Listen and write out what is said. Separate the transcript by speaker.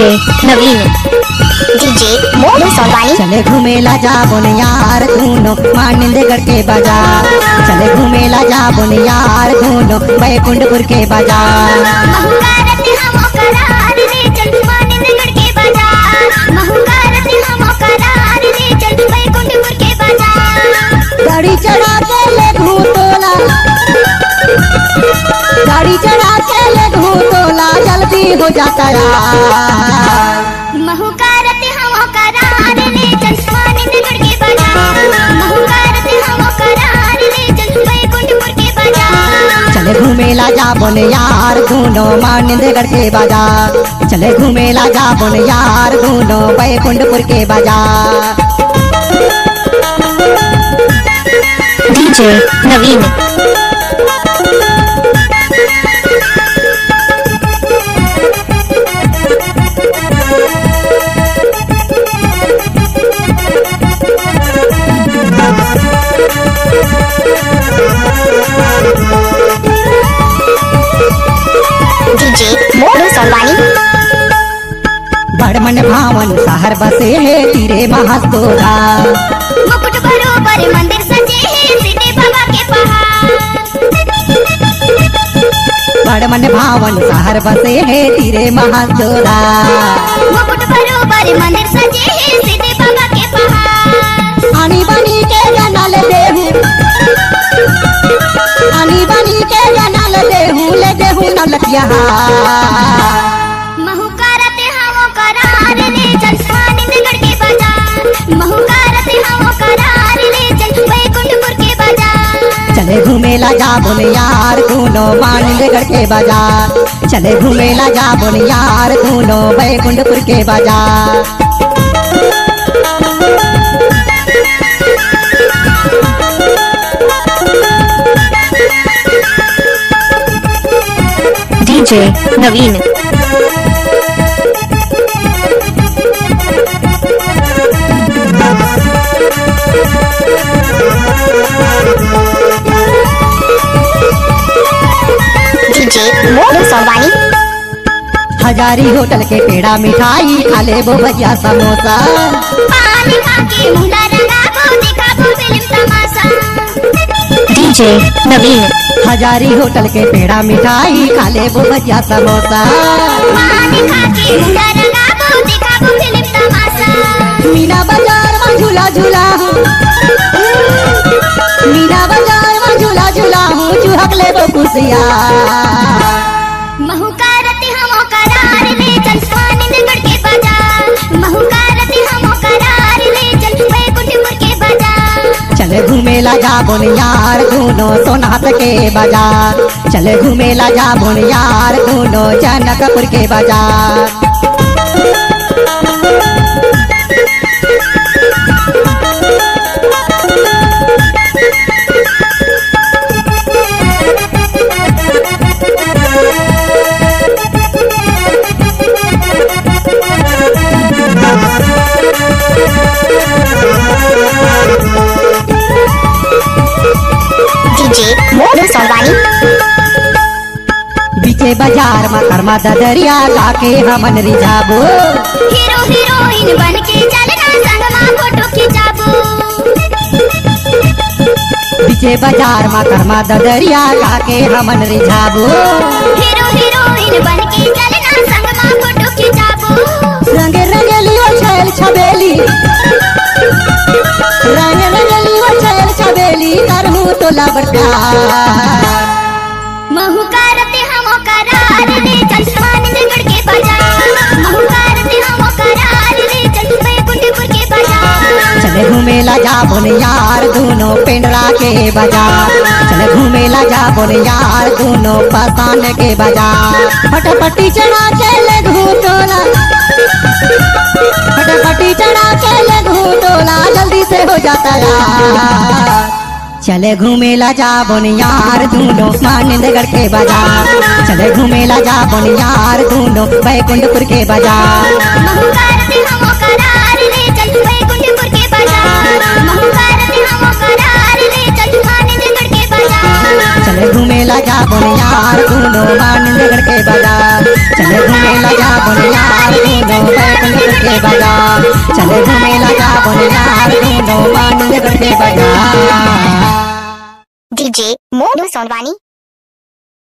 Speaker 1: DJ नवीन DJ Monu सोलवानी।
Speaker 2: चले घूमेला जा बोन यार धूनो मानिंदगढ़ के बाजार। चले घूमेला जा बोन यार धूनो बैकुंठपुर के बाजार। गाड़ी चढ़ा के ले घूटोला, गाड़ी चढ़ा के ले घूटोला जल्दी हो जाता यार। चले घूमेला जा बोन यार धूनो मानिंदगढ़ के बाजार। चले घूमेला जा बोन यार धूनो बैकुंठपुर के बाजार।
Speaker 1: डीजे नवीन डीजे मोनू सोलवानी।
Speaker 2: बड़मन भावन शहर बसे है तीरे महास्तोरा।
Speaker 3: मुकुट बरोबर मंदिर सजे है सिद्धि बाबा के पहाड़।
Speaker 2: बड़मन भावन शहर बसे है तीरे महास्तोरा।
Speaker 3: मुकुट बरोबर मंदिर सजे है सिद्धि बाबा के पहाड़।
Speaker 2: आनी बनी के जनल देहू, आनी बनी के जनल देहू ले देहू नलकिया।
Speaker 3: महू करते हवो करार ले चल मानिंदगढ़ के बाजार। महू करते हवो करार ले चल बैकुंठपुर के बाजार।
Speaker 2: चले घूमेला जा बोन यार धूनो मानिंदगढ़ के बाजार। चले घूमेला जा बोन यार धूनो बैकुंठपुर के बाजार।
Speaker 1: डीजे नवीन
Speaker 3: डीजे मोनू सोलवानी।
Speaker 2: हजारी होटल के पेड़ा मिठाई खा ले वो भजिया समोसा।
Speaker 3: पानी खा के मुंडा रंगा को देखा वो फिल्म तमाशा।
Speaker 1: डीजे नवीन
Speaker 2: हजारी होटल के पेड़ा मिठाई खा ले वो भजिया समोसा।
Speaker 3: पानी खा के मुंडा रंगा को देखा वो फिल्म तमाशा।
Speaker 2: मीना बाजार में झूला झूला हूँ, मीना बाजार में झूला झूला हूँ चुहक ले वो खुशिया।
Speaker 3: महू करते हमो करार ले चल मानिंदगढ़ के बाजार। महू करते हमो करार ले चल बैकुंठपुर के बाजार।
Speaker 2: चले घूमेला जा बोन यार धूनो सोनात के बाजार। चले घूमेला जा बोन यार धूनो जनकपुर के बाजार।
Speaker 3: डीजे मोनू सोलवानी।
Speaker 2: बीचे बाजार में कर्मा ददरिया गाके हमन रिझाबो।
Speaker 3: हीरो हीरोइन बन के चलना संगमा फोटो खिंचाबो।
Speaker 2: बीचे बाजार में कर्मा ददरिया गाके हमन रिझाबो।
Speaker 3: हीरो हीरोइन बन के चलना संगमा फोटो खिंचाबो।
Speaker 2: रंगे रंगेली वो छैल छबेली, रंगे रंगेली वो छैल छबेली करहूँ तोला बरकार।
Speaker 3: महू करते हमो करार ले चल मानिंदगढ़ के बाजार। महू करते हमो करार ले चल बैकुंठपुर के बाजार।
Speaker 2: चले घूमेला जा बोन यार धूनो पेंडरा के बाजार। चले घूमेला जा बोन यार धूनो पसान के बाजार। फटाफटी चढ़ा के ले घूटोला, फटाफटी चढ़ा के ले घूटोला जल्दी से हो जाता यार। चले घूमेला जा बोन यार धूनो मानिंदगढ़ के बाजार। चले घूमेला जा बोन यार धूनो बैकुंठपुर के बाजार।
Speaker 3: महू करते हमो करार ले चल बैकुंठपुर के बाजार। महू करते हमो करार ले चल मानिंदगढ़ के बाजार।
Speaker 2: चले घूमेला जा बोन यार धूनो मानिंदगढ़ के बाजार। चले घूमेला जा बोन यार धूनो दोनों बैकुंठपुर के बाजार चले घूमेला जा यार दोनों मानंदगढ़ के बाजार।
Speaker 1: DJ Monu Sonwani